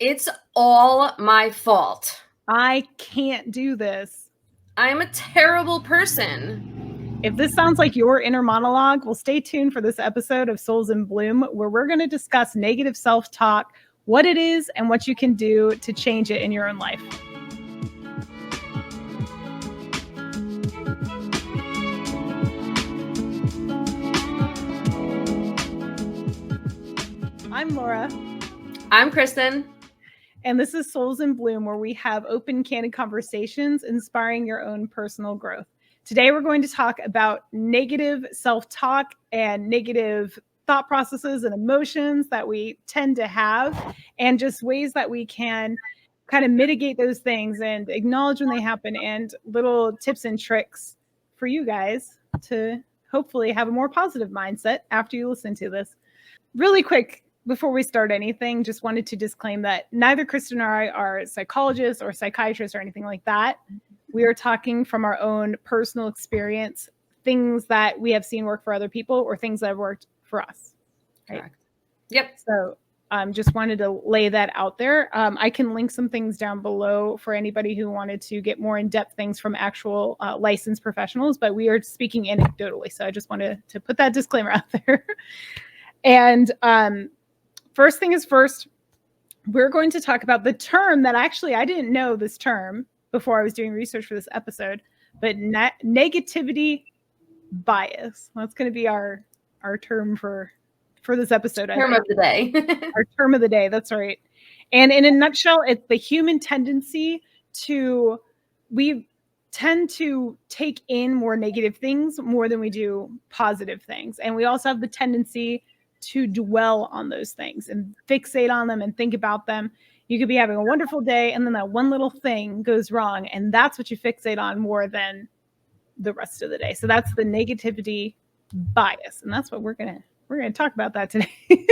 It's all my fault. I can't do this. I'm a terrible person. If this sounds like your inner monologue, well, stay tuned for this episode of Souls in Bloom, where we're going to discuss negative self-talk, what it is, and what you can do to change it in your own life. I'm Laura. I'm Kristen. And this is Souls in Bloom, where we have open, candid conversations inspiring your own personal growth. Today, we're going to talk about negative self-talk and negative thought processes and emotions that we tend to have, and just ways that we can kind of mitigate those things and acknowledge when they happen, and little tips and tricks for you guys to hopefully have a more positive mindset after you listen to this. Really quick, before we start anything, just wanted to disclaim that neither Kristen or I are psychologists or psychiatrists or anything like that. We are talking from our own personal experience, things that we have seen work for other people or things that have worked for us. Right? Correct. Yep. So just wanted to lay that out there. I can link some things down below for anybody who wanted to get more in-depth things from actual licensed professionals, but we are speaking anecdotally. So I just wanted to put that disclaimer out there. And first thing is first, we're going to talk about the term that actually I didn't know this term before I was doing research for this episode, but negativity bias. That's going to be our term for this episode. Term of the day. Our term of the day. That's right. And in a nutshell, it's the human tendency to, we tend to take in more negative things more than we do positive things. And we also have the tendency to dwell on those things and fixate on them and think about them. You could be having a wonderful day, and then that one little thing goes wrong, and that's what you fixate on more than the rest of the day. So that's the negativity bias, and that's what we're gonna talk about that today.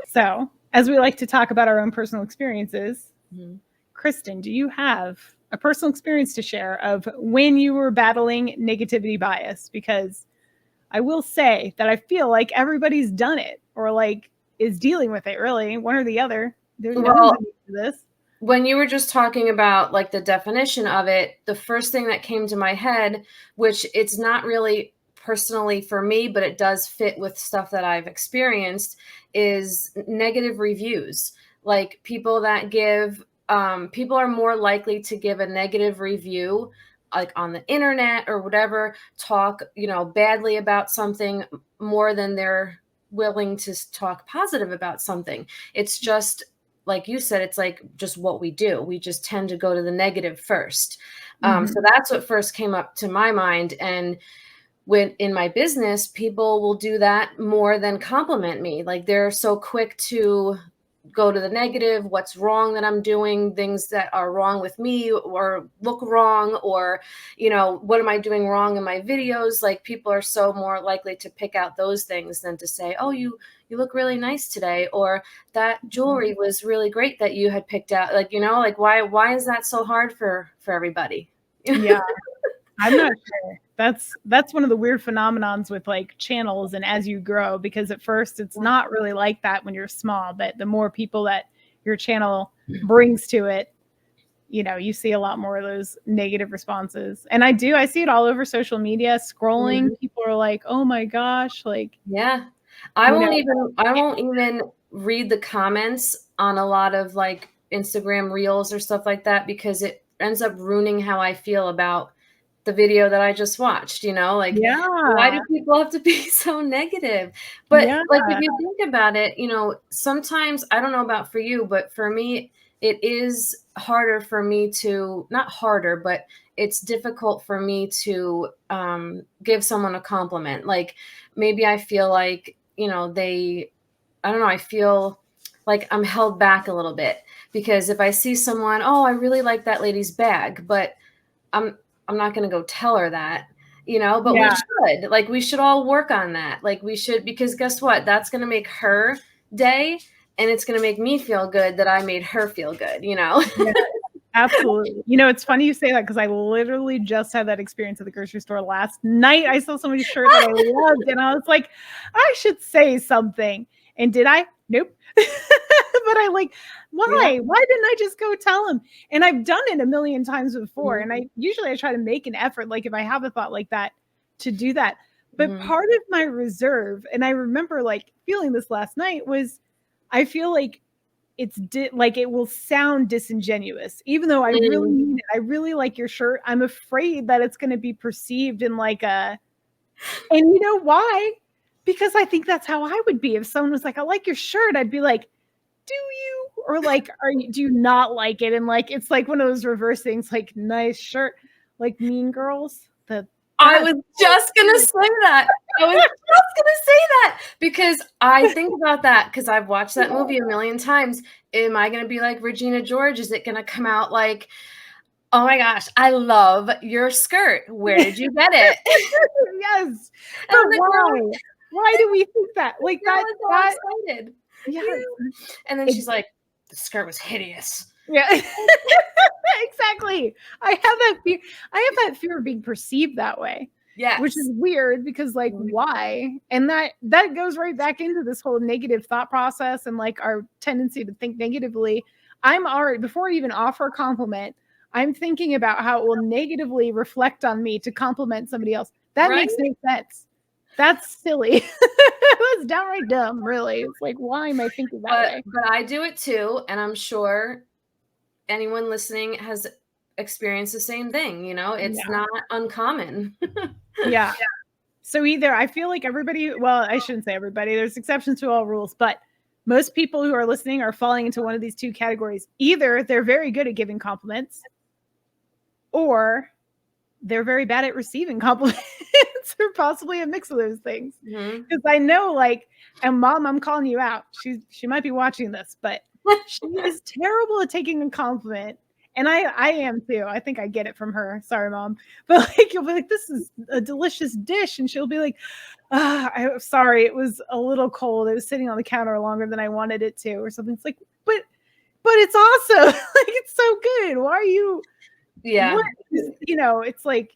So, as we like to talk about our own personal experiences, Kristen, do you have a personal experience to share of when you were battling negativity bias? Because I will say that I feel like everybody's done it or like is dealing with it, really, one or the other. There's no this. When you were just talking about like the definition of it, the first thing that came to my head, which it's not really personally for me, but it does fit with stuff that I've experienced, is negative reviews. Like people that give, people are more likely to give a negative review like on the internet or whatever, talk, badly about something more than they're willing to talk positive about something. It's just, like you said, it's like just what we do. We just tend to go to the negative first. So that's what first came up to my mind. And when in my business, people will do that more than compliment me. Like they're so quick to go to the negative, what's wrong that I'm doing, things that are wrong with me or look wrong, or, what am I doing wrong in my videos? Like people are so more likely to pick out those things than to say, oh, you look really nice today, or that jewelry was really great that you had picked out. Like, like why is that so hard for everybody? Yeah. I'm not sure. That's one of the weird phenomenons with like channels and as you grow, because at first it's not really like that when you're small, but the more people that your channel brings to it, you see a lot more of those negative responses. And I see it all over social media, scrolling. People are like, oh my gosh, like, yeah, I won't even read the comments on a lot of like Instagram reels or stuff like that, because it ends up ruining how I feel about the video that I just watched, like, why do people have to be so negative? But like, if you think about it, sometimes, I don't know about for you, but for me, it is harder for me to, not harder, but it's difficult for me to give someone a compliment. Like maybe I feel like, I don't know, I feel like I'm held back a little bit, because if I see someone, oh, I really like that lady's bag, but I'm not going to go tell her that, but we should all work on that. Like we should, because guess what? That's going to make her day, and it's going to make me feel good that I made her feel good, Yeah, absolutely. It's funny you say that, because I literally just had that experience at the grocery store last night. I saw somebody's shirt that I loved, and I was like, I should say something. And did I? Nope. But I like, why? Yep. Why didn't I just go tell him? And I've done it a million times before. Mhm. And I usually try to make an effort, like if I have a thought like that, to do that. But Mhm. part of my reserve, and I remember like feeling this last night, was I feel like like it will sound disingenuous, even though I really Mm. mean it. I really like your shirt. I'm afraid that it's going to be perceived in like a, and you know why? Because I think that's how I would be. If someone was like, I like your shirt, I'd be like, do you? Or like, do you not like it? And like, it's like one of those reverse things, like, nice shirt, like Mean Girls. I was just gonna say that. I was just gonna say that because I think about that because I've watched that movie a million times. Am I gonna be like Regina George? Is it gonna come out like, oh my gosh, I love your skirt. Where did you get it? Yes. And But the why? girl, Why do we think that? Like girl that, is all that, excited. yeah. And then It, she's like, the skirt was hideous. yeah. Exactly. I have that fear. I have that fear of being perceived that way, which Yes. is weird because like Mhm. why? And that goes right back into this whole negative thought process and like our tendency to think negatively. I'm already, before I even offer a compliment, I'm thinking about how it will negatively reflect on me to compliment somebody else. That Right? makes no sense. That's silly. That's downright dumb, really. It's like, why am I thinking that way? But I do it too, and I'm sure anyone listening has experienced the same thing, you know? It's Yeah. not uncommon. Yeah. So either I feel like everybody, well, I shouldn't say everybody, there's exceptions to all rules, but most people who are listening are falling into one of these two categories. Either they're very good at giving compliments or they're very bad at receiving compliments or possibly a mix of those things. Mhm. Because I know like, and mom, I'm calling you out. She might be watching this, but she is terrible at taking a compliment. And I am too. I think I get it from her. Sorry, mom. But like you'll be like, this is a delicious dish. And she'll be like, I'm sorry, it was a little cold. It was sitting on the counter longer than I wanted it to, or something. It's like, but it's awesome. Like it's so good. Why are you Yeah. what you know, it's like,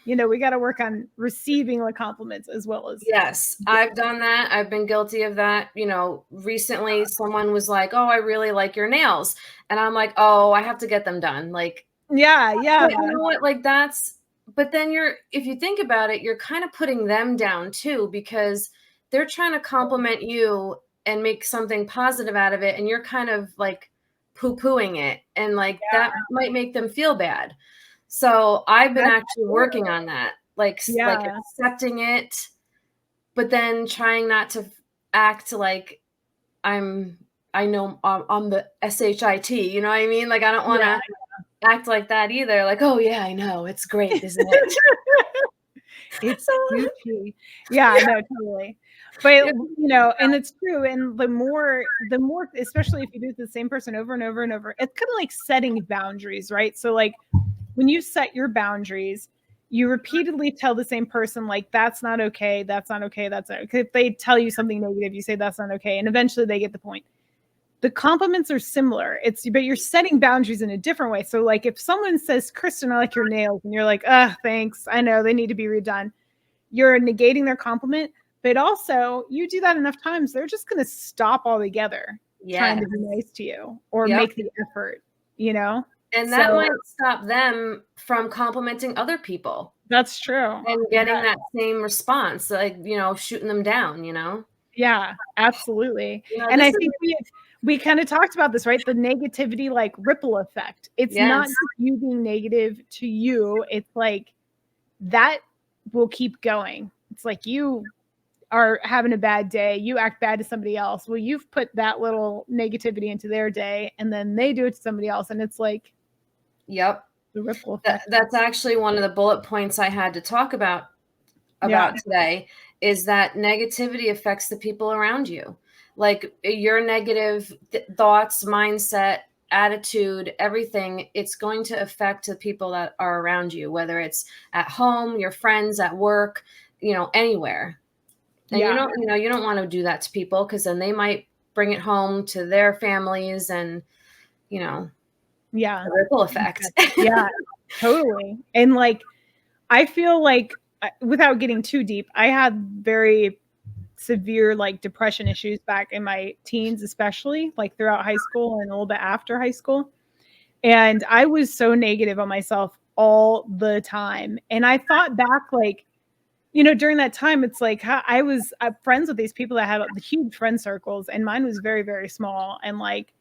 you know, we got to work on receiving the compliments as well as Yes, I've done that. I've been guilty of that. You know, recently someone was like, "Oh, I really like your nails." And I'm like, "Oh, I have to get them done." Like, yeah, yeah, but you know what? Like that's but then if you think about it, you're kind of putting them down too because they're trying to compliment you and make something positive out of it and you're kind of like poo-pooing it and like that might make them feel bad. So, I've been that's actually true. working on that. Like Yeah, accepting it but then trying not to act like I'm I know I'm the shit, you know what I mean? Like, I don't yeah. wanna act like that either, like, "Oh, yeah, I know, it's great, isn't it?" It's So Gucci. Yeah, no, totally. But, yeah, you know, and it's true, and the more especially if you do it to the same person over and over and over, it's kinda like setting boundaries, right? So, like, when you set your boundaries, you repeatedly tell the same person, like, "That's not okay, that's not okay, that's not" 'cause if they tell you something negative, you say, "That's not okay," and eventually they get the point. The compliments are similar. But you're setting boundaries in a different way. So, like, if someone says, "Kristen, I like your nails," and you're like, thanks. I know they need to be redone." You're negating their compliment, but also you do that enough times, they're just going to stop altogether trying yes, to be nice to you or yep, make the effort, you know? and that So might stop them from complimenting other people that's true. and Yeah. getting that same response, like, you know, shooting them down, you know? Yeah, absolutely. You know, And this I is think we kind of talked about this, right? The negativity like ripple effect. It's not yes, just you being negative to you. It's like that will keep going. It's like you are having a bad day, you act bad to somebody else. Well, you've put that little negativity into their day and then they do it to somebody else and it's like yep. the ripple effect. That's actually one of the bullet points I had to talk Yeah. about today is that negativity affects the people around you. Like your negative thoughts, mindset, attitude, everything, it's going to affect the people that are around you, whether it's at home, your friends, at work, you know, anywhere. And Yeah. you don't want to do that to people because then they might bring it home to their families and, you know, Yeah. the ripple effect. Yeah. Totally. And like I feel like without getting too deep, I had very severe like depression issues back in my teens, especially like throughout high school and a little bit after high school. And I was so negative on myself all the time. And I thought back, like, during that time, it's like I was friends with these people that had huge friend circles, and mine was very, very small. And like,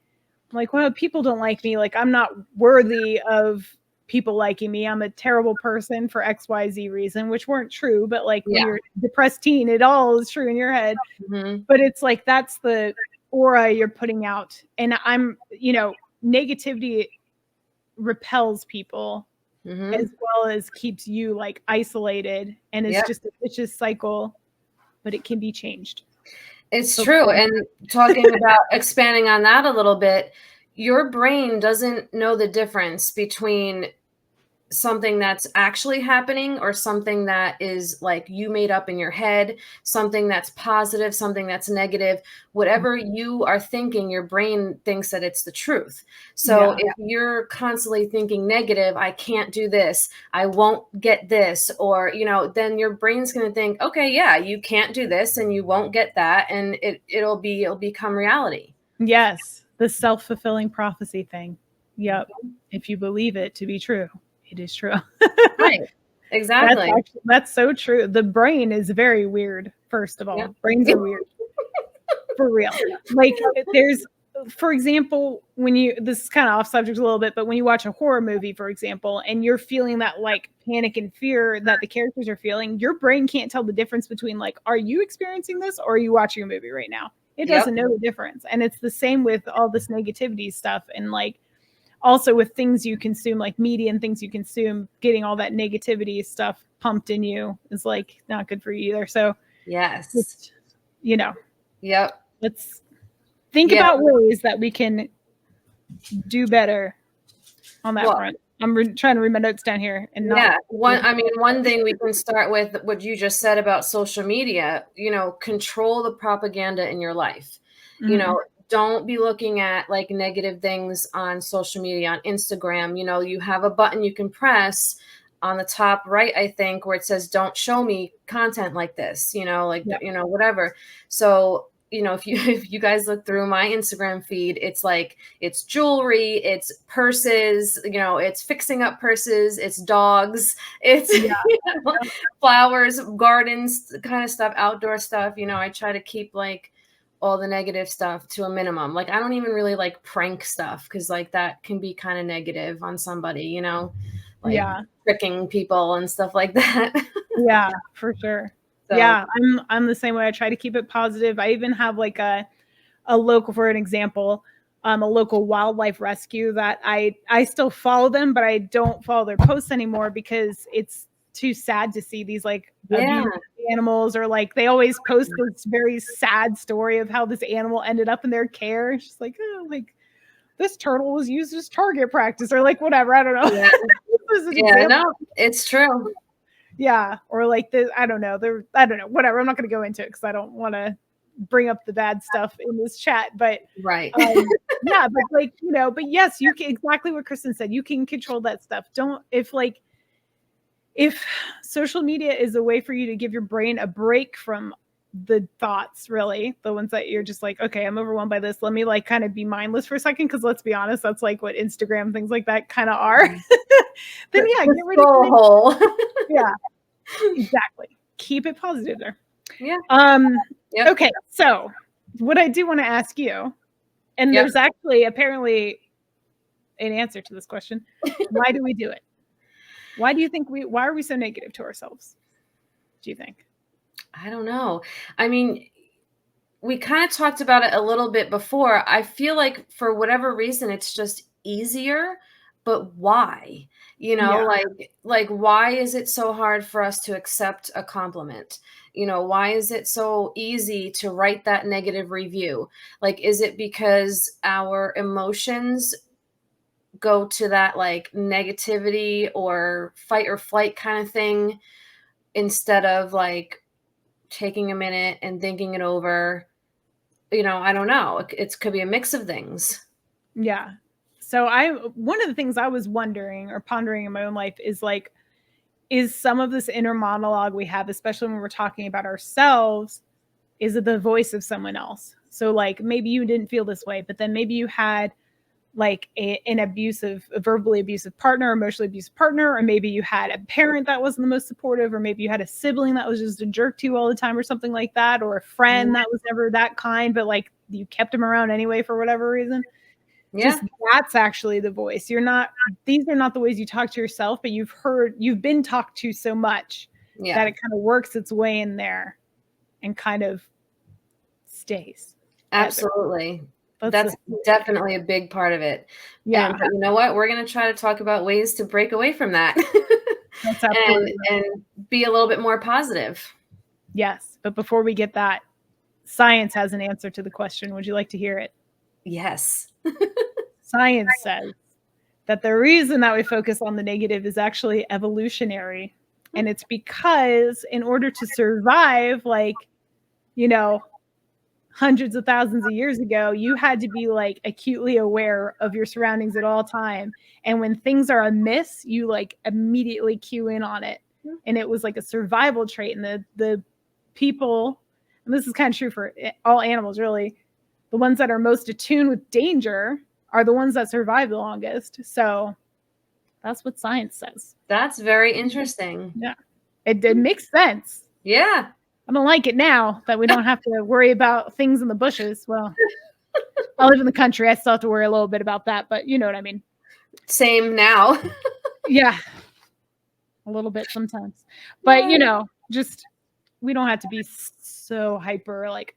well, people don't like me. Like, I'm not worthy of people liking me. I'm a terrible person for XYZ reason, which weren't true. But like when you're a depressed teen, it all is true in your head. Mm-hmm. But it's like that's the aura you're putting out. And negativity repels people as well as keeps you like isolated, and it's just a vicious cycle, but it can be changed. It's true. And talking about expanding on that a little bit, your brain doesn't know the difference between something that's actually happening or something that is like you made up in your head, something that's positive, something that's negative. Whatever you are thinking, your brain thinks that it's the truth. So if you're constantly thinking negative, I can't do this, I won't get this, or then your brain's going to think, okay, yeah, you can't do this and you won't get that, and it'll become reality. Yes, the self-fulfilling prophecy thing. Yep. If you believe it to be true, it is true. Right. Exactly. That's so true. The brain is very weird, first of all. Brains are weird. For real. Like for example, this is kind of off subject a little bit, but when you watch a horror movie, for example, and you're feeling that like panic and fear that the characters are feeling, your brain can't tell the difference between like, are you experiencing this or are you watching a movie right now? It doesn't know the difference. And it's the same with all this negativity stuff. And like, also with things you consume, like media and things you consume, getting all that negativity stuff pumped in you is like not good for you either. So yes, let's think about ways that we can do better on that front. I'm trying to read my notes down here and not. One thing we can start with what you just said about social media, control the propaganda in your life. Don't be looking at like negative things on social media, on Instagram. You have a button you can press on the top right, I think, where it says, don't show me content like this, whatever. So, if you guys look through my Instagram feed, it's like, it's jewelry, it's purses, it's fixing up purses, it's dogs, it's flowers, gardens, kind of stuff, outdoor stuff. I try to keep like all the negative stuff to a minimum. Like, I don't even really like prank stuff because like that can be kind of negative on somebody, like tricking people and stuff like that. Yeah, for sure. So, yeah, I'm the same way. I try to keep it positive. I even have like a local, for an example, a local wildlife rescue that I still follow them, but I don't follow their posts anymore because it's too sad to see these like abused animals, or like they always post this very sad story of how this animal ended up in their care. It's just like, oh, like this turtle was used as target practice, or like whatever. I don't know. No, it's true. Yeah, or like I don't know, whatever. I'm not going to go into it because I don't want to bring up the bad stuff in this chat, but right. Yeah, but like, but yes, you can, exactly what Kristen said, you can control that stuff. If social media is a way for you to give your brain a break from the thoughts, really, the ones that you're just like, okay, I'm overwhelmed by this, let me like kind of be mindless for a second, because let's be honest, that's like what Instagram, things like that kind of are. Then get rid of the hole. Yeah, exactly. Keep it positive there. Yeah. Okay, so what I do want to ask you, and there's actually apparently an answer to this question. Why do we do it? Why are we so negative to ourselves? Do you think? I don't know. I mean, we kind of talked about it a little bit before. I feel like for whatever reason, it's just easier, but why? Like why is it so hard for us to accept a compliment? Why is it so easy to write that negative review? Like, is it because our emotions go to that like negativity or fight or flight kind of thing instead of like taking a minute and thinking it over? I don't know. It could be a mix of things. Yeah. So one of the things I was wondering or pondering in my own life is like, is some of this inner monologue we have, especially when we're talking about ourselves, is the voice of someone else. So like maybe you didn't feel this way, but then maybe you had like an abusive, a verbally abusive partner, emotionally abusive partner, or maybe you had a parent that wasn't the most supportive, or maybe you had a sibling that was just a jerk to you all the time or something like that, or a friend that was never that kind, but like you kept them around anyway for whatever reason. Yeah. Just that's actually the voice. You're not, these are not the ways you talk to yourself, but you've been talked to so much that it kind of works its way in there and kind of stays. Absolutely. That's the definitely a big part of it. Yeah. But you know what? We're going to try to talk about ways to break away from that That's absolutely and be a little bit more positive. Yes. But before we get that, science has an answer to the question. Would you like to hear it? Yes. Science says that the reason that we focus on the negative is actually evolutionary. And it's because in order to survive, like, you know, hundreds of thousands of years ago, you had to be like acutely aware of your surroundings at all time. And when things are amiss, you like immediately cue in on it. And it was like a survival trait. And the people, and this is kind of true for all animals really, the ones that are most attuned with danger are the ones that survive the longest. So that's what science says. That's very interesting. Yeah. It makes sense. Yeah. I don't like it now that we don't have to worry about things in the bushes. Well, I live in the country. I still have to worry a little bit about that, but you know what I mean. Same now. Yeah. A little bit sometimes. But, you know, just we don't have to be so hyper like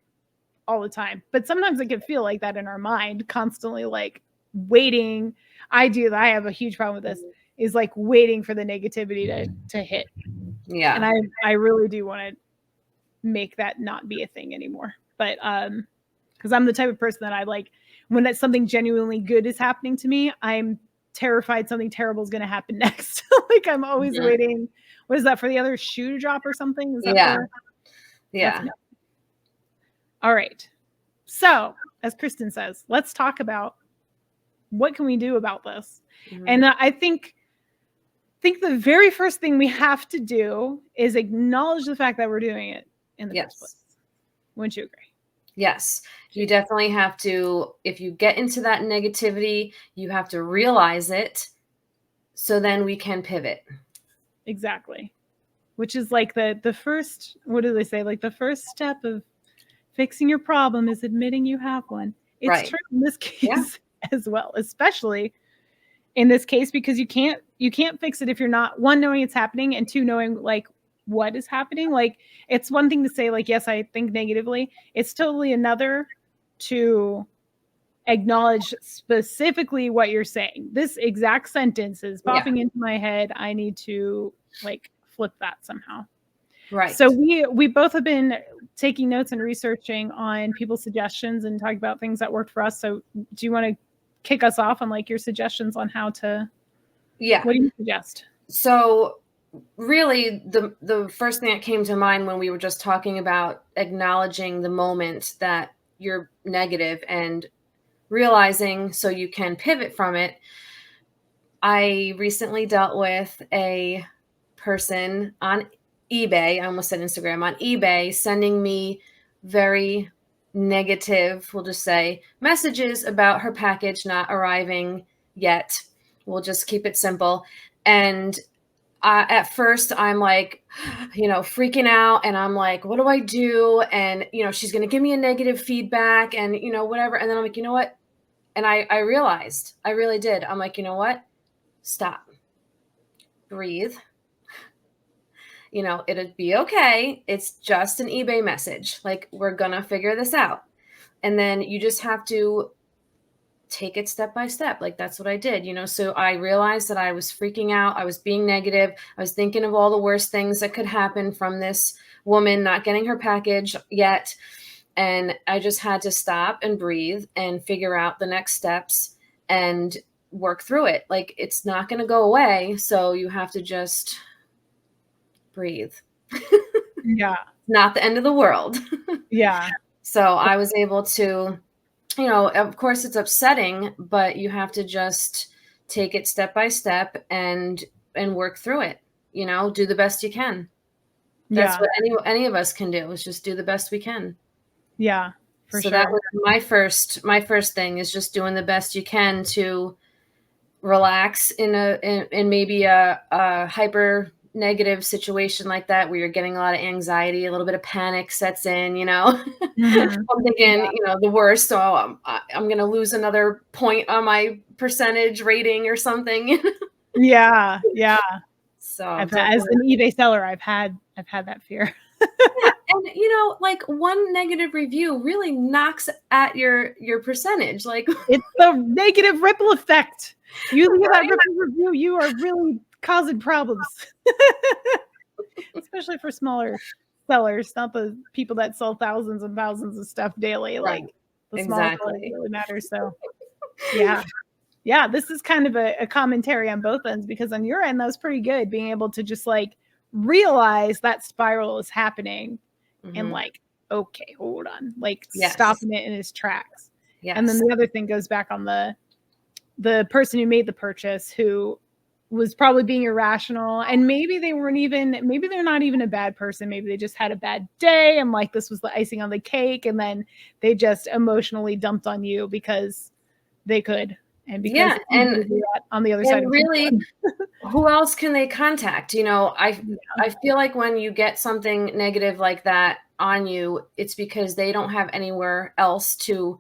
all the time. But sometimes it can feel like that in our mind, constantly like waiting. I have a huge problem with this, is like waiting for the negativity to hit. Yeah. And I really do want to make that not be a thing anymore. But because I'm the type of person that I like when that something genuinely good is happening to me, I'm terrified something terrible is going to happen next. Like I'm always waiting. What is that, for the other shoe to drop or something? Is that yeah. All right. So as Kristen says, let's talk about what can we do about this. And I think the very first thing we have to do is acknowledge the fact that we're doing it in the first place. Wouldn't you agree? Yes. You definitely have to, if you get into that negativity, you have to realize it so then we can pivot. Exactly. Which is like the first, what do they say? Like the first step of fixing your problem is admitting you have one. It's true in this case as well, especially in this case, because you can't fix it if you're not, one, knowing it's happening, and two, knowing like what is happening. Like it's one thing to say like, yes, I think negatively. It's totally another to acknowledge specifically what you're saying. This exact sentence is popping into my head. I need to like flip that somehow. Right. So we both have been taking notes and researching on people's suggestions and talking about things that worked for us. So do you want to kick us off on like your suggestions on how to? Yeah. What do you suggest? So really the first thing that came to mind when we were just talking about acknowledging the moment that you're negative and realizing so you can pivot from it. I recently dealt with a person on eBay, I almost said Instagram, on eBay, sending me very negative, we'll just say, messages about her package not arriving yet. We'll just keep it simple. And at first I'm like, freaking out, and I'm like, what do I do? And, she's going to give me a negative feedback and, whatever. And then I'm like, you know what? And I realized, I really did. I'm like, you know what? Stop. Breathe. It'd be okay. It's just an eBay message. Like, we're going to figure this out. And then you just have to take it step by step. Like, that's what I did, so I realized that I was freaking out. I was being negative. I was thinking of all the worst things that could happen from this woman not getting her package yet. And I just had to stop and breathe and figure out the next steps and work through it. Like, it's not going to go away. So you have to just breathe. Yeah. Not the end of the world. Yeah. So I was able to, of course it's upsetting, but you have to just take it step by step and work through it, do the best you can. That's what any of us can do, is just do the best we can. Yeah, for So sure. that was my first thing is just doing the best you can to relax in maybe a hyper negative situation like that where you're getting a lot of anxiety, a little bit of panic sets in, you know. Mhm. I'm thinking, you know, the worst, so I'm going to lose another point on my percentage rating or something. Yeah, yeah. So I've as definitely. an eBay seller, I've had that fear. Yeah, and you know, like one negative review really knocks at your percentage. Like, It's the negative ripple effect. You hear that right? ripple review, you are really causing problems. Especially for smaller sellers, not the people that sell thousands and thousands of stuff daily. Right. Like the small sellers Exactly. really matter. So yeah. Yeah, this is kind of a commentary on both ends because on your end, that was pretty good being able to just like realize that spiral is happening and Mhm. like, okay, hold on, like Yes. stopping it in its tracks. And then Yes. the other thing goes back on the person who made the purchase who was probably being irrational and maybe they're not even a bad person, maybe they just had a bad day and like this was the icing on the cake and then they just emotionally dumped on you because they could and because Yeah, it's easy to do that on the other side and of really, people. who else can they contact? You know, Yeah. I feel like when you get something negative like that on you, it's because they don't have anywhere else to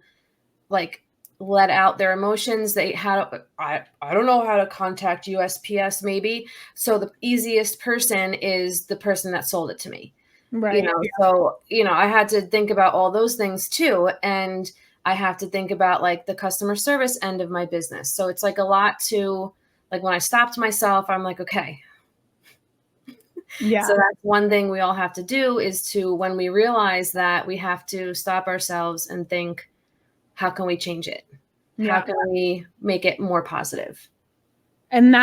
like let out their emotions. They had I don't know how to contact USPS maybe. So the easiest person is the person that sold it to me. You Right. know, Yeah. so, you know, I had to think about all those things too. And I have to think about like the customer service end of my business. So it's like a lot to like when I stopped myself, I'm like, okay. So Yeah. that's one thing we all have to do is to when we realize that we have to stop ourselves and think, how can we change it? How Yeah. can we make it more positive? And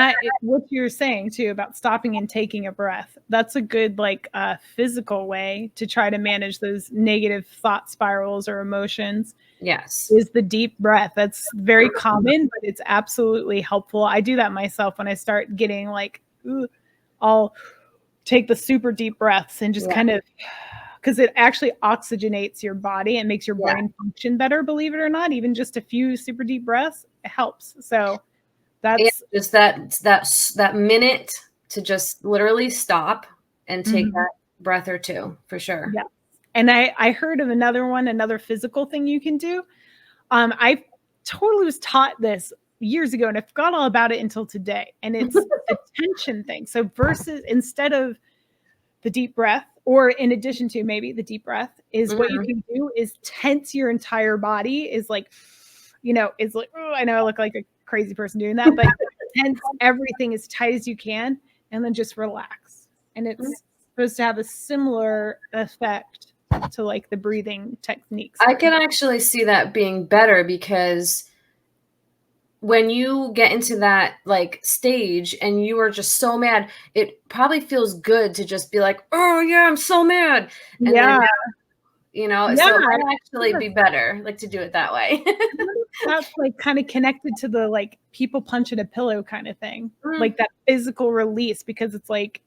what you're saying too about stopping and taking a breath, that's a good like physical way to try to manage those negative thought spirals or emotions Yes. is the deep breath. That's very common, but it's absolutely helpful. I do that myself when I start getting like, ooh, I'll take the super deep breaths and just Yeah. kind of because it actually oxygenates your body and makes your Yeah. brain function better, believe it or not. Even just a few super deep breaths, it helps. So Yeah, that's just that minute to just literally stop and take mhm, that breath or two for sure. yeah. And I heard of another one, another physical thing you can do. I totally was taught this years ago and I forgot all about it until today. And it's the tension thing. So versus instead of the deep breath, or in addition to maybe the deep breath, is what you Mhm. can do is tense your entire body. Is like, you know, it's like, oh, I know I look like a crazy person doing that, but tense everything as tight as you can, and then just relax. And it's supposed to have a similar effect to like the breathing techniques, I for can example. actually see that being better because when you get into that like stage and you are just so mad, it probably feels good to just be like, "Oh yeah, I'm so mad." And then, Yeah, you know, yeah. so it might actually be better like to do it that way. That's, like, kinda connected to the, like, people punching a pillow kinda thing, Mm. like, that physical release because it's like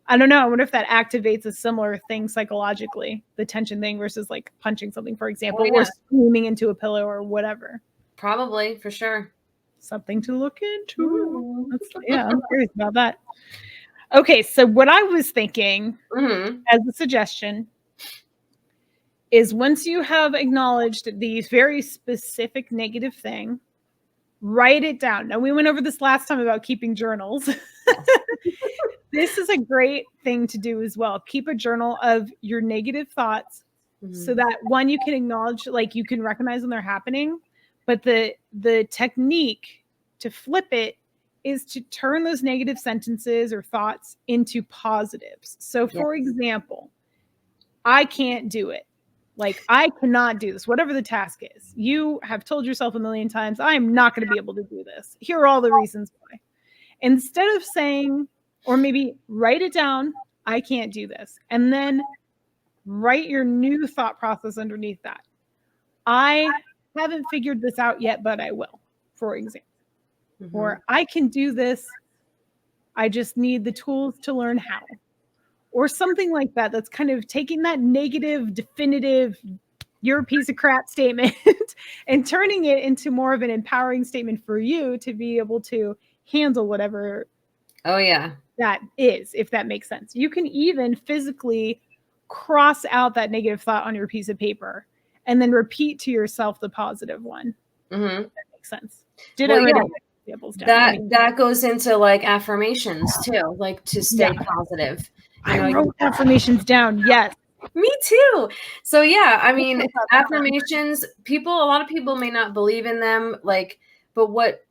I don't know, I wonder if that activates a similar thing psychologically, the tension thing versus, like, punching something, for Oh example, or yeah, screaming into a pillow or whatever. probably for sure. Something to look into. Mm. That's yeah, I'm curious about that. Okay, so what I was thinking Mhm. as a suggestion is once you have acknowledged the very specific negative thing, write it down. Now, we went over this last time about keeping journals. Yes. This is a great thing to do as well. Keep a journal of your negative thoughts so Mhm. that one you can acknowledge like you can recognize when they're happening, but the technique to flip it is to turn those negative sentences or thoughts into positives. So Yeah. for example, I can't do it. Like, I cannot do this, whatever the task is. You have told yourself a million times, I am not going to be able to do this. Here are all the reasons why. Instead of saying, or maybe write it down, I can't do this. And then write your new thought process underneath that. I haven't figured this out yet, but I will, for example. Mhm. Or I can do this. I just need the tools to learn how. Or something like that. That's kind of taking that negative, definitive your piece of crap statement and turning it into more of an empowering statement for you to be able to handle whatever Oh yeah. that is, if that makes sense. You can even physically cross out that negative thought on your piece of paper and then repeat to yourself the positive one. Mm-hmm. That makes sense. Did Well, I write yeah, examples down? that goes into like affirmations too, like to stay Yeah. positive. You I know, wrote affirmations down. Yes. me too. So yeah, I mean, About that one. affirmations, a lot of people may not believe in them, like, but what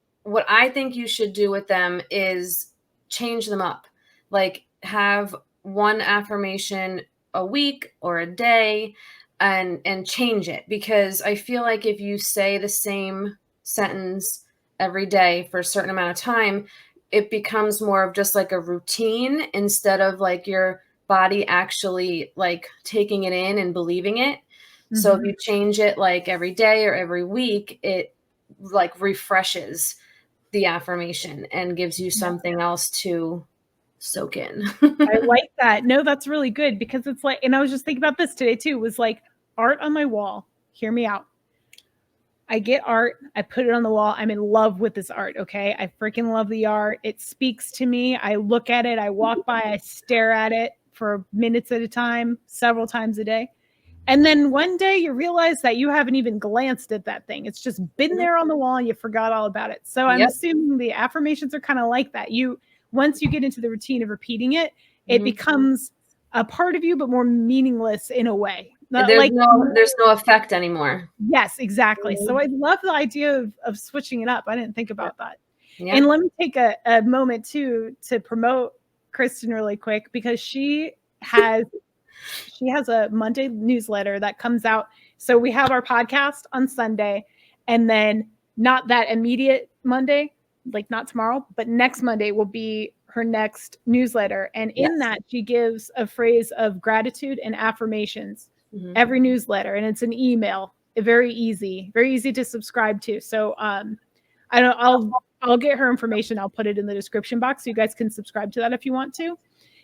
I think you should do with them is change them up. Like have one affirmation a week or a day and change it, because I feel like if you say the same sentence every day for a certain amount of time, it becomes more of just like a routine instead of like your body actually like taking it in and believing it. So if you change it like every day or every week, it like refreshes the affirmation and gives you something else to soak in. I like that. No, that's really good because it's like, and I was just thinking about this today too, was like art on my wall. Hear me out. I get art, I put it on the wall. I'm in love with this art. Okay. I freaking love the art. It speaks to me. I look at it, I walk by, I stare at it for minutes at a time, several times a day. And then one day you realize that you haven't even glanced at that thing. It's just been there on the wall and you forgot all about it. So I'm Yep. assuming the affirmations are kind of like that. Once you get into the routine of repeating it, it Mhm. becomes a part of you, but more meaningless in a way. Not There's like no effect anymore. yes, exactly. So I love the idea of switching it up. I didn't think about that. Yeah. And let me take a moment too to promote Kristen really quick because she has a Monday newsletter that comes out. So we have our podcast on Sunday, and then not that immediate Monday, like not tomorrow, but next Monday will be her next newsletter. And in Yes. that, she gives a phrase of gratitude and affirmations Mhm. every newsletter, and it's an email. Very easy to subscribe to. So I don't I'll get her information. I'll put it in the description box so you guys can subscribe to that if you want to.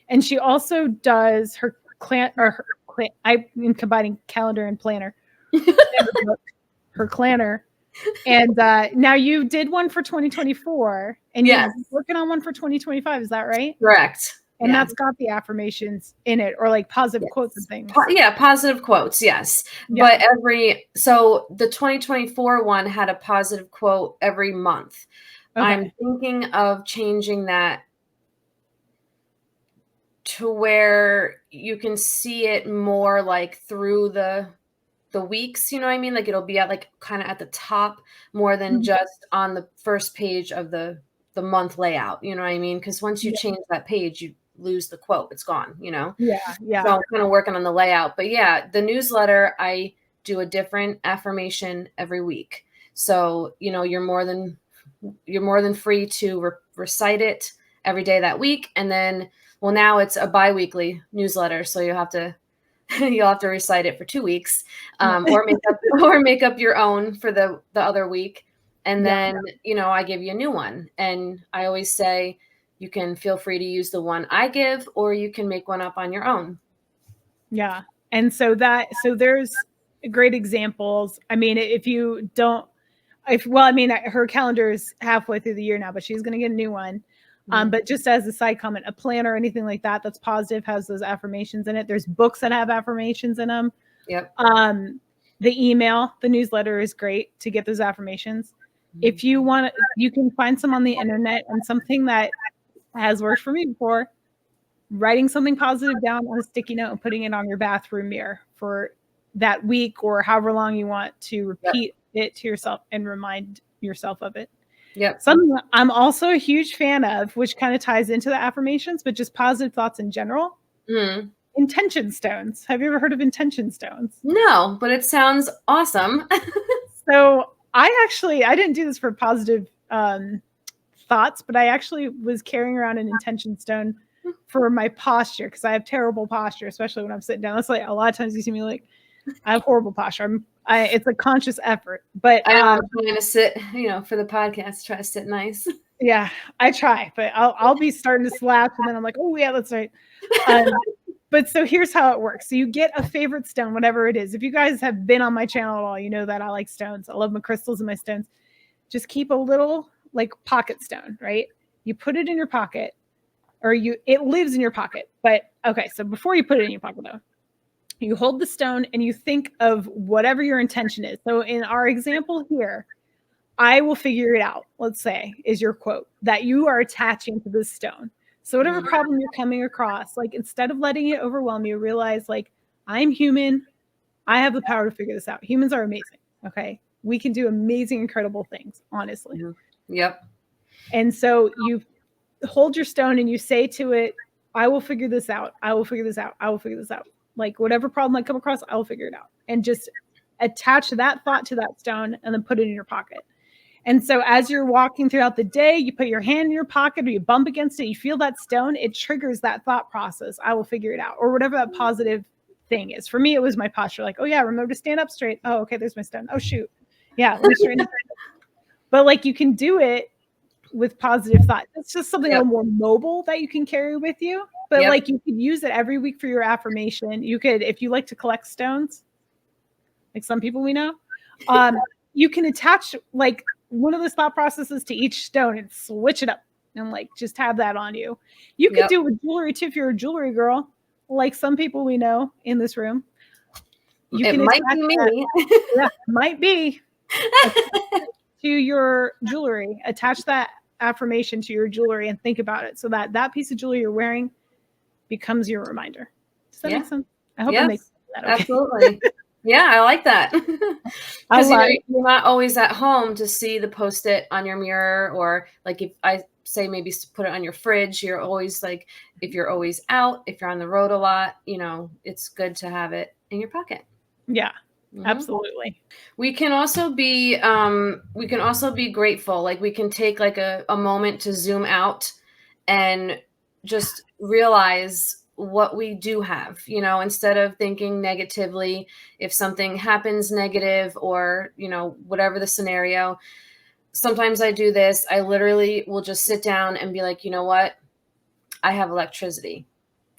And she also does her I'm combining calendar and planner. Her planner. And now you did one for 2024 and Yes. you're working on one for 2025. Is that right? Correct. And Yeah. that's got the affirmations in it or like positive quotes and things. Yeah, positive quotes, yes. Yeah. But so the 2024 one had a positive quote every month. Okay. I'm thinking of changing that to where you can see it more like through the weeks, you know what I mean? Like it'll be at like kind of at the top more than just on the first page of the month layout, you know what I mean? Because once you change that page, you lose the quote. It's gone, you know? Yeah. So I'm kind of working on the layout. But yeah, the newsletter, I do a different affirmation every week. So, you know, you're more than free to recite it every day that week. And then, well, now it's a bi-weekly newsletter. So you'll have to recite it for 2 weeks, or make up your own for the other week. And then, you know, I give you a new one. And I always say, you can feel free to use the one I give, or you can make one up on your own. Yeah. And so there's great examples. I mean, if you don't, her calendar is halfway through the year now, but she's going to get a new one. But just as a side comment, a plan or anything like that that's positive has those affirmations in it. There's books that have affirmations in them. Yep. The email, the newsletter is great to get those affirmations. If you want, you can find some on the internet, and something that has worked for me before, writing something positive down on a sticky note and putting it on your bathroom mirror for that week or however long you want to repeat it to yourself and remind yourself of it. Yep. Something I'm also a huge fan of, which kind of ties into the affirmations, but just positive thoughts in general. Intention stones. Have you ever heard of intention stones? No, but it sounds awesome. So I didn't do this for positive thoughts, but I actually was carrying around an intention stone for my posture because I have terrible posture, especially when I'm sitting down. That's like a lot of times you see me like I have horrible posture. It's a conscious effort, but I'm trying to sit, you know, for the podcast, try to sit nice. Yeah, I try, but I'll be starting to slap, and then I'm like, oh yeah, that's right. But so here's how it works. So you get a favorite stone, whatever it is. If you guys have been on my channel at all, you know that I like stones. I love my crystals and my stones. Just keep a little like pocket stone, right? You put it in your pocket, or it lives in your pocket. But okay, so before you put it in your pocket though, you hold the stone and you think of whatever your intention is. So in our example here, I will figure it out, let's say, is your quote that you are attaching to this stone. So whatever problem you're coming across, like instead of letting it overwhelm you, realize like, I'm human. I have the power to figure this out. Humans are amazing. Okay. We can do amazing, incredible things, honestly. Yep. And so you hold your stone and you say to it, I will figure this out. I will figure this out. I will figure this out. Like whatever problem I come across, I will figure it out. And just attach that thought to that stone and then put it in your pocket. And so as you're walking throughout the day, you put your hand in your pocket or you bump against it, you feel that stone, it triggers that thought process. I will figure it out, or whatever that positive thing is. For me, it was my posture. Like, oh yeah, remember to stand up straight. Oh, okay, there's my stone. Oh shoot. Yeah, let me straighten it. But like you can do it with positive thought. It's just something a little more mobile that you can carry with you. But like you could use it every week for your affirmation. You could, if you like to collect stones, like some people we know, you can attach like one of those thought processes to each stone and switch it up and like just have that on you. You could do it with jewelry too if you're a jewelry girl, like some people we know in this room. You can might be me. Yeah, might be. To your jewelry, attach that affirmation to your jewelry and think about it so that that piece of jewelry you're wearing becomes your reminder. Does that make sense? I hope it makes that okay. Absolutely. Yeah, I like that. Because you're not always at home to see the Post-it on your mirror, or like if I say maybe put it on your fridge, you're always like, if you're always out, if you're on the road a lot, you know, it's good to have it in your pocket. Yeah, absolutely. We can also be grateful. Like we can take like a moment to zoom out and just realize what we do have, you know, instead of thinking negatively. If something happens negative or, you know, whatever the scenario, sometimes I do this. I literally will just sit down and be like, you know what? I have electricity,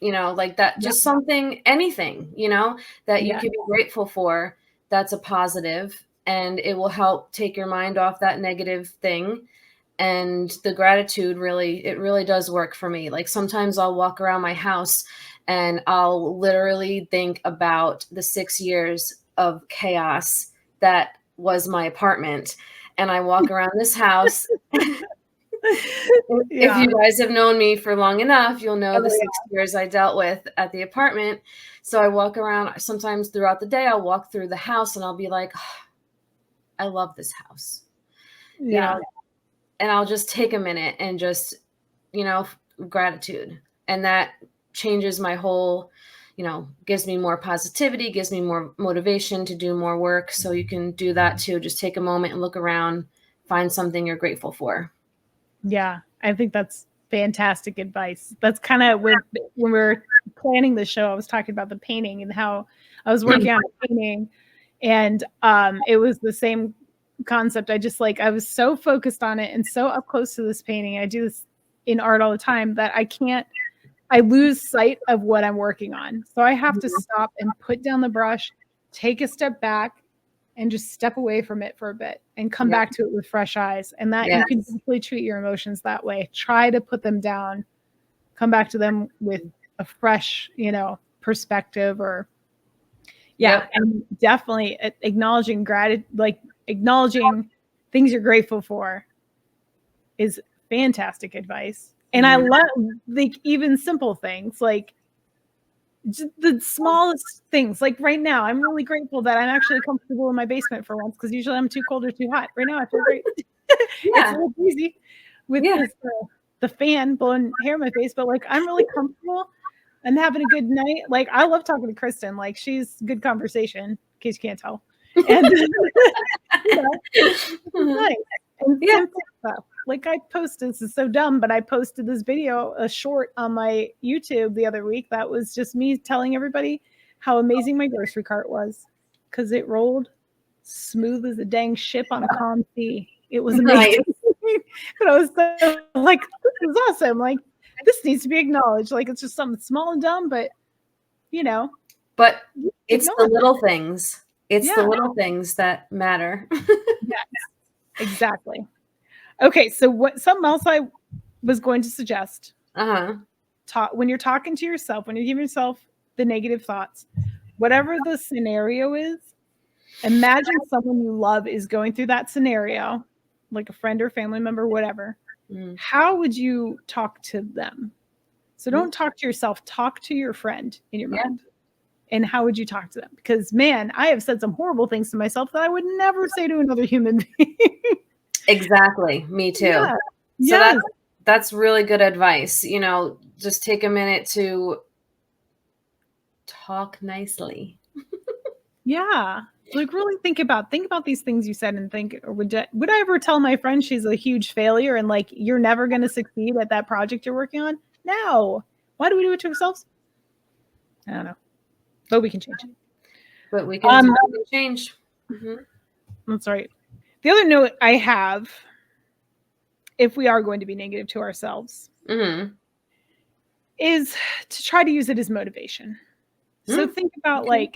you know, like that, just something, anything, you know, that you can be grateful for. That's a positive, and it will help take your mind off that negative thing. And the gratitude really does work for me. Like sometimes I'll walk around my house and I'll literally think about the 6 years of chaos that was my apartment. And I walk around this house. If you guys have known me for long enough, you'll know the 6 years I dealt with at the apartment. So I walk around sometimes throughout the day. I'll walk through the house and I'll be like, oh, I love this house. You know, and I'll just take a minute and just, you know, gratitude. And that changes my whole, you know, gives me more positivity, gives me more motivation to do more work. So you can do that too. Just take a moment and look around, find something you're grateful for. Yeah, I think that's fantastic advice. That's kind of when we were planning the show, I was talking about the painting and how I was working on a painting, and it was the same concept. I was so focused on it and so up close to this painting. I do this in art all the time that I lose sight of what I'm working on. So I have to stop and put down the brush, take a step back, and just step away from it for a bit and come back to it with fresh eyes. And that you can definitely treat your emotions that way. Try to put them down, come back to them with a fresh, you know, perspective or and definitely acknowledging gratitude, like acknowledging things you're grateful for is fantastic advice. And I love like even simple things, like the smallest things. Like right now, I'm really grateful that I'm actually comfortable in my basement for once, because usually I'm too cold or too hot. Right now, I feel great. It's a little easy with this, the fan blowing hair in my face, but like I'm really comfortable and having a good night. Like I love talking to Kristen. Like she's good conversation, in case you can't tell. And you know, it's nice. And simple stuff. Like I posted, this is so dumb, but I posted this video, a short on my YouTube the other week that was just me telling everybody how amazing my grocery cart was, because it rolled smooth as a dang ship on a calm sea. It was amazing. But I was so, like, this is awesome. Like this needs to be acknowledged. Like it's just something small and dumb, but you know, but it's ignore the them. little things. It's the Yeah. little things that matter. Yes, exactly. Okay, so what something else I was going to suggest, Uh-huh. when you're talking to yourself, when you're giving yourself the negative thoughts, whatever the scenario is, imagine someone you love is going through that scenario, like a friend or family member, whatever. Mm. How would you talk to them? So Mm. don't talk to yourself, talk to your friend in your Yeah. mind. And how would you talk to them? Because man, I have said some horrible things to myself that I would never say to another human being. Exactly. Me too. Yeah. So Yes. that's really good advice. Just take a minute to talk nicely. Yeah. Like really think about these things you said and think, or would I ever tell my friend she's a huge failure and like you're never going to succeed at that project you're working on? No. Why do we do it to ourselves? I don't know. But we can change it. But we can change. Mm-hmm. That's right. The other note I have, if we are going to be negative to ourselves, Mm-hmm. is to try to use it as motivation. So think about like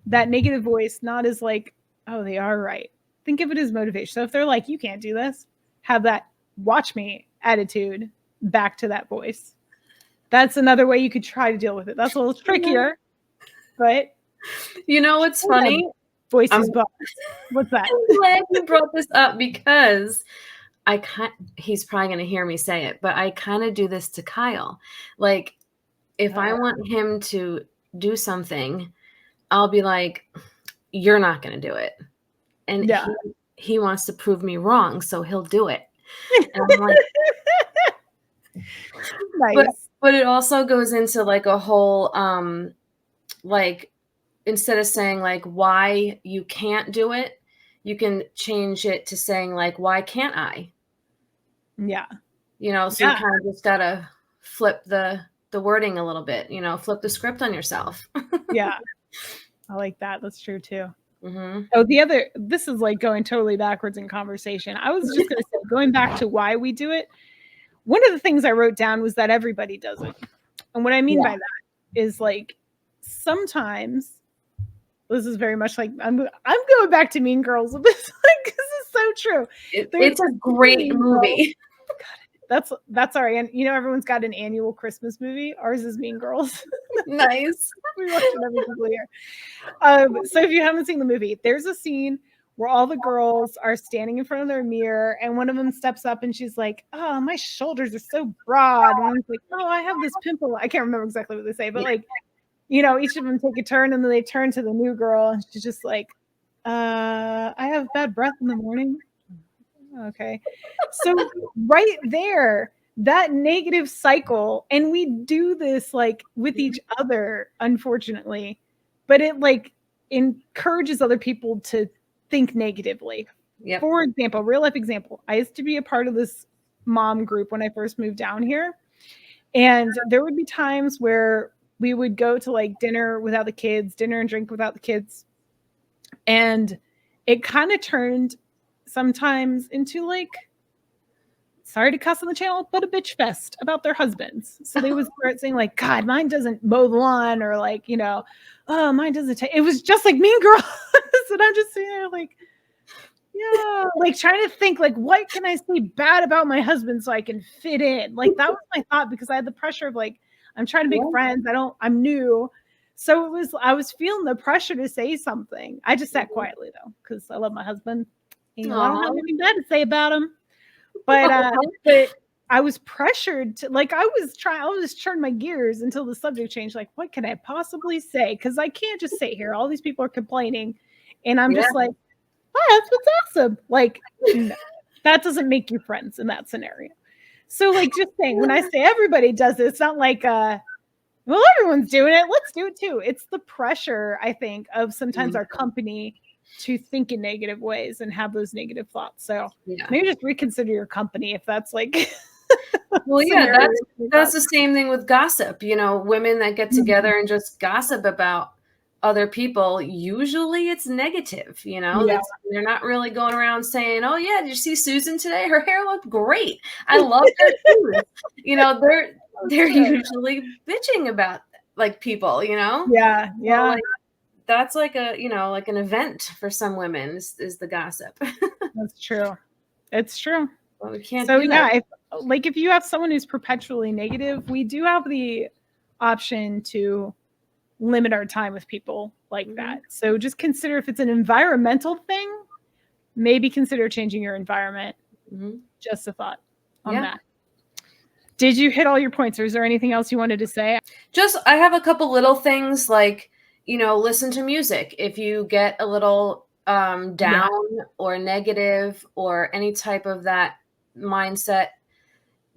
that negative voice, not as like, oh, they are right. Think of it as motivation. So if they're like, you can't do this, have that watch me attitude back to that voice. That's another way you could try to deal with it. That's a little trickier, but What's funny? Voices box. What's that? I'm glad you brought this up because he's probably going to hear me say it, but I kind of do this to Kyle. Like, if I want him to do something, I'll be like, you're not going to do it. And he wants to prove me wrong, so he'll do it. And I'm like, nice. But it also goes into like a whole, like, instead of saying like why you can't do it, you can change it to saying like, why can't I? Yeah. So you kind of just gotta flip the wording a little bit, flip the script on yourself. Yeah. I like that. That's true too. Mm-hmm. Oh, this is like going totally backwards in conversation. I was just going to say, going back to why we do it. One of the things I wrote down was that everybody does it. And what I mean by that is like, sometimes this is very much like, I'm going back to Mean Girls with this, like, this is so true. It's a great movie. That's all right. And everyone's got an annual Christmas movie. Ours is Mean Girls. Nice. We watch it every single year. So if you haven't seen the movie, there's a scene where all the girls are standing in front of their mirror and one of them steps up and she's like, oh, my shoulders are so broad. And one's like, oh, I have this pimple. I can't remember exactly what they say, but like, each of them take a turn and then they turn to the new girl and she's just like, I have bad breath in the morning. Okay. So right there, that negative cycle, and we do this like with each other, unfortunately, but it like encourages other people to think negatively. Yep. For example, real life example, I used to be a part of this mom group when I first moved down here. And there would be times where we would go to like dinner without the kids, dinner and drink without the kids. And it kind of turned sometimes into like, sorry to cuss on the channel, but a bitch fest about their husbands. So they would start saying like, God, mine doesn't mow the lawn, or like, oh, mine doesn't it was just like Mean Girls. And I'm just sitting there like, yeah, like trying to think like, what can I say bad about my husband so I can fit in? Like that was my thought, because I had the pressure of like, I'm trying to make friends. I'm new. So I was feeling the pressure to say something. I just sat quietly though, because I love my husband. I don't have anything bad to say about him. But I was pressured to, like, I was turning my gears until the subject changed. Like, what can I possibly say? Because I can't just sit here. All these people are complaining. And I'm just like, oh, that's what's awesome. Like, no, that doesn't make you friends in that scenario. So, like, just saying, when I say everybody does it, it's not like, well, everyone's doing it, let's do it too. It's the pressure, I think, of sometimes our company to think in negative ways and have those negative thoughts. So maybe just reconsider your company if that's like. Well, yeah, that's the same thing with gossip. Women that get together and just gossip about other people, usually it's negative. They're not really going around saying, oh yeah, did you see Susan today? Her hair looked great. I loved her too. They're usually bitching about like people, you know? Yeah, So, yeah. like, that's like a, you know, like an event for some women is the gossip. That's true. It's true. Well, we can't So do that. yeah, if you have someone who's perpetually negative, we do have the option to limit our time with people like that. So just consider if it's an environmental thing, maybe consider changing your environment. Just a thought on that. Did you hit all your points, or is there anything else you wanted to say? Just, I have a couple little things like, you know, listen to music. If you get a little down or negative or any type of that mindset,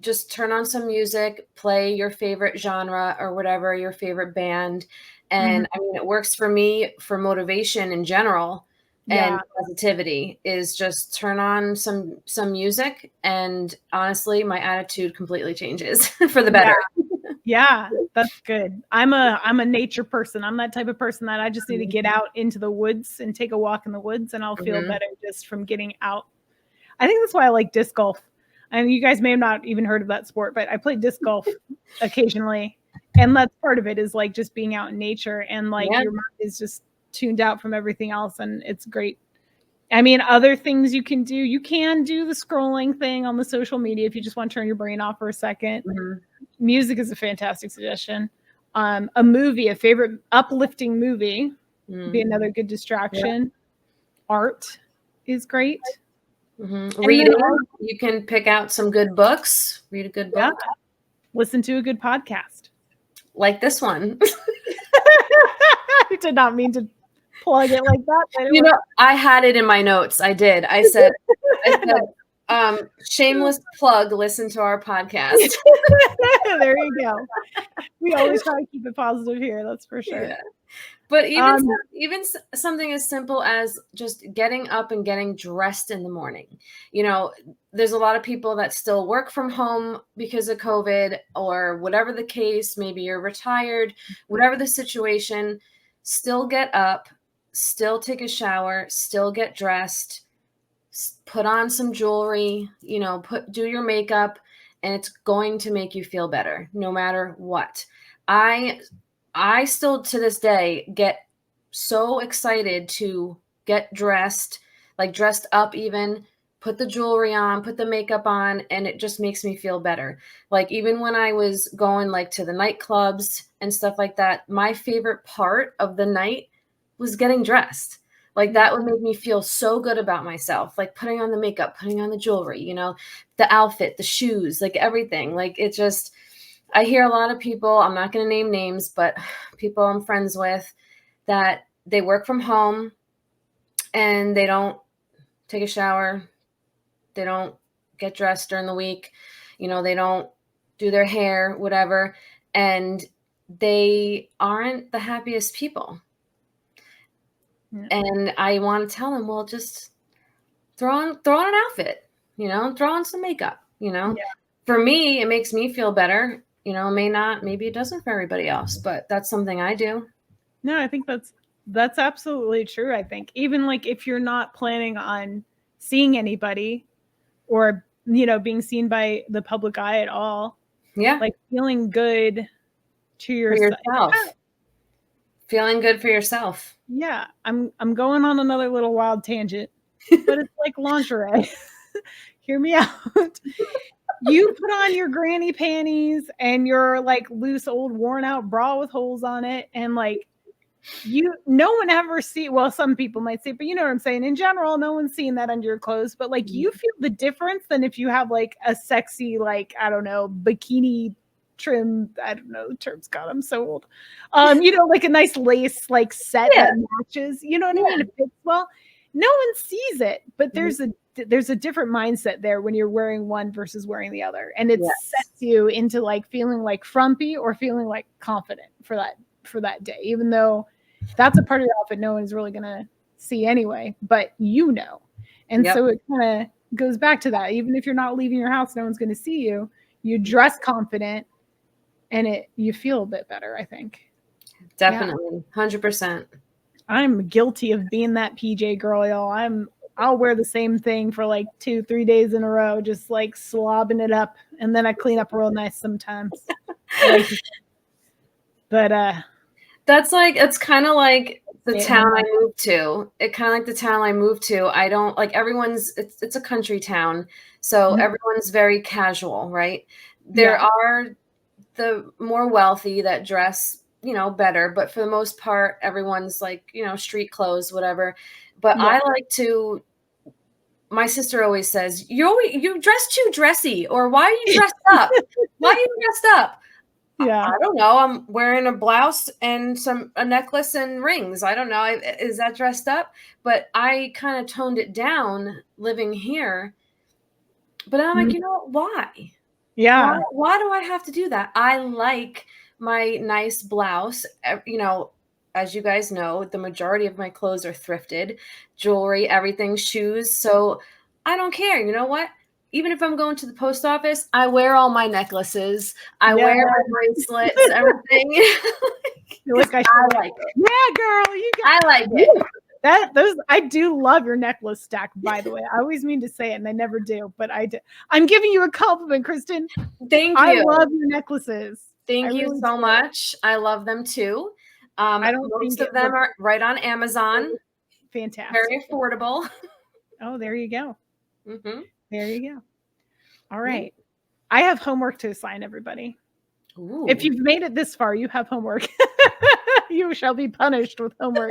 just turn on some music, play your favorite genre or whatever, your favorite band. And I mean, it works for me for motivation in general. And positivity is just turn on some music, and honestly, my attitude completely changes for the better. Yeah, that's good. I'm a nature person. I'm that type of person that I just need to get out into the woods and take a walk in the woods, and I'll feel better just from getting out. I think that's why I like disc golf. And you guys may have not even heard of that sport, but I play disc golf occasionally. And that's part of it, is like just being out in nature, and like your mind is just tuned out from everything else, and it's great. I mean, other things you can do the scrolling thing on the social media if you just want to turn your brain off for a second. Music is a fantastic suggestion. A movie, a favorite uplifting movie, be another good distraction. Art is great. Reading, you can pick out some good books, read a good book. Listen to a good podcast. Like this one. I did not mean to plug it like that. You know, I had it in my notes. I did. I said, shameless plug, listen to our podcast. There you go. We always try to keep it positive here, that's for sure. Yeah. But even something as simple as just getting up and getting dressed in the morning. You know, there's a lot of people that still work from home because of COVID or whatever the case. Maybe you're retired, whatever the situation, still get up, still take a shower, still get dressed, put on some jewelry, you know, do your makeup, and it's going to make you feel better no matter what. I still to this day get so excited to get dressed, like dressed up even, put the jewelry on, put the makeup on, and it just makes me feel better. Like even when I was going like to the nightclubs and stuff like that, my favorite part of the night was getting dressed. Like that would make me feel so good about myself, like putting on the makeup, putting on the jewelry, you know, the outfit, the shoes, like everything. Like it just, I hear a lot of people, I'm not going to name names, but people I'm friends with that they work from home and they don't take a shower. They don't get dressed during the week. You know, they don't do their hair, whatever. And they aren't the happiest people. And I want to tell them, well, just throw on an outfit, you know, throw on some makeup, you know. For me, it makes me feel better. You know, maybe it doesn't for everybody else, but that's something I do. No, I think that's absolutely true. I think even like if you're not planning on seeing anybody or, you know, being seen by the public eye at all, like feeling good to yourself. Feeling good for yourself. Yeah, I'm going on another little wild tangent, but it's like lingerie. Hear me out. You put on your granny panties and your like loose old worn out bra with holes on it, and like no one ever well, some people might see it, but you know what I'm saying. In general, no one's seeing that under your clothes, but like you feel the difference than if you have like a sexy, like, I don't know, bikini trim. I don't know the terms. God, I'm so old. You know, like a nice lace like set that matches. You know what I mean? It fits well. No one sees it, but there's a different mindset there when you're wearing one versus wearing the other, and it sets you into like feeling like frumpy or feeling like confident for that day, even though that's a part of your outfit no one's really gonna see anyway, but you know. And so it kind of goes back to that. Even if you're not leaving your house, no one's gonna see you. You dress confident, and you feel a bit better, I think. Definitely. 100%. I'm guilty of being that PJ girl, y'all. I'll wear the same thing for like 2-3 days in a row, just like slobbing it up, and then I clean up real nice sometimes. But But it's kind of like the Stay at town home I mom. moved to. It kind of like the town I moved to. I don't like everyone's. It's a country town, so Mhm. everyone's very casual, right? There Yeah. are the more wealthy that dress, better, but for the most part, everyone's like, street clothes, whatever. But Yeah. I like to. My sister always says, you dress too dressy, or why are you dressed up? Why are you dressed up? Yeah. I don't know. I'm wearing a blouse and a necklace and rings. I don't know. Is that dressed up? But I kind of toned it down living here. But I'm like, Mhm. you know what? Why? Yeah. Why do I have to do that? I like my nice blouse. As you guys know, the majority of my clothes are thrifted, jewelry, everything, shoes. So I don't care. You know what? Even if I'm going to the post office, I wear all my necklaces. I Yeah. wear my bracelets, everything. You're 'Cause like, I should I wear. like it. Yeah, girl, you got I like Woo. it. Those I do love your necklace stack, by the way. I always mean to say it and I never do, but I do. I'm giving you a compliment, Kristen. Thank I you. love your necklaces. I Thank you really so do. much. I love them too. I don't Most think of it them looks are right on Amazon. fantastic. Very affordable. Oh, there you go. Hmm. There you go. All Yeah. right. I have homework to assign everybody. If Ooh. you've made it this far, you have homework. You shall be punished with homework.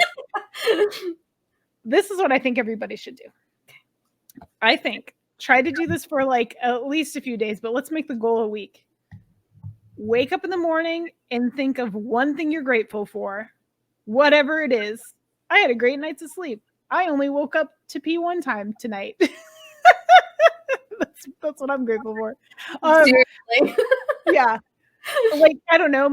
This is what I think everybody should do. I think try to do this for like at least a few days, but let's make the goal a week. Wake up in the morning and think of one thing you're grateful for, whatever it is. I had a great night's sleep. I only woke up to pee one time tonight. That's what I'm grateful for. Seriously. Yeah, like I don't know,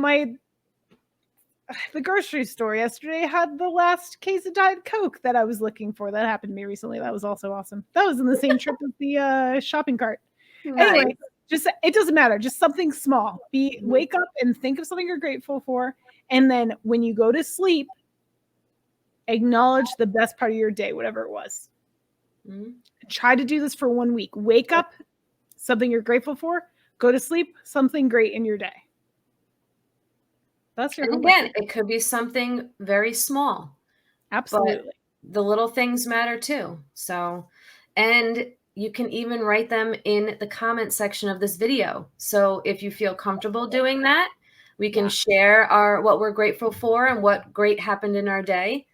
the grocery store yesterday had the last case of Diet Coke that I was looking for. That happened to me recently. That was also awesome. That was in the same trip as the shopping cart. Nice. Anyway, just it doesn't matter. Just something small. Mhm. Wake up and think of something you're grateful for, and then when you go to sleep, acknowledge the best part of your day, whatever it was. Mhm. Try to do this for 1 week. Wake up, something you're grateful for. Go to sleep, something great in your day. That's your And homework. again, it could be something very small, but Absolutely. the little things matter too. So, and you can even write them in the comment section of this video. So if you feel comfortable doing that, we can Yeah. share what we're grateful for and what great happened in our day.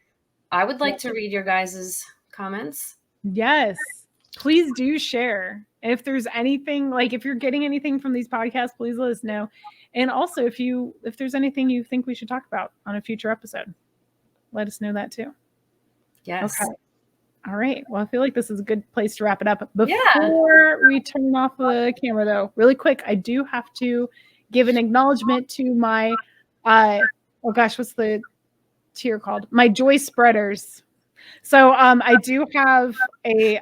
I would like to read your guys' comments. Yes. Please do share. If there's anything, like if you're getting anything from these podcasts, please let us know. And also if there's anything you think we should talk about on a future episode, let us know that too. Yes. Okay. All right. Well, I feel like this is a good place to wrap it up. Yeah. Before we turn off the camera though, really quick, I do have to give an acknowledgement to my oh gosh, what's the tier called? My joy spreaders. So I do have a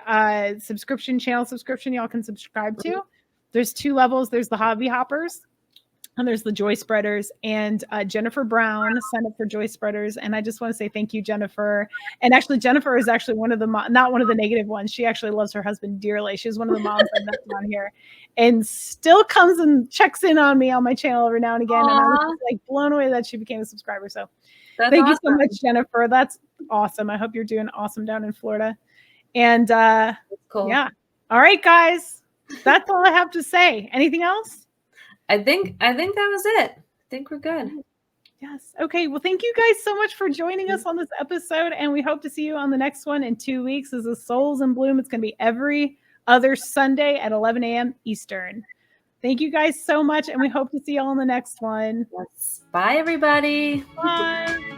channel subscription y'all can subscribe to. There's 2 levels. There's the hobby hoppers and there's the joy spreaders. And Jennifer Brown signed up for joy spreaders. And I just want to say thank you, Jennifer. And actually, Jennifer is actually one of the not one of the negative ones. She actually loves her husband dearly. She's one of the moms I've met on here, and still comes and checks in on me on my channel every now and again. And I was just like blown away that she became a subscriber. So thank you so much, Jennifer. That's awesome. I hope you're doing awesome down in Florida. And Cool. yeah. All right, guys. That's all I have to say. Anything else? I think that was it. I think we're good. Yes. Okay. Well, thank you guys so much for joining us on this episode. And we hope to see you on the next one in 2 weeks. This is Souls in Bloom. It's going to be every other Sunday at 11 a.m. Eastern. Thank you guys so much. And we hope to see you all in the next one. Yes. Bye, everybody. Bye.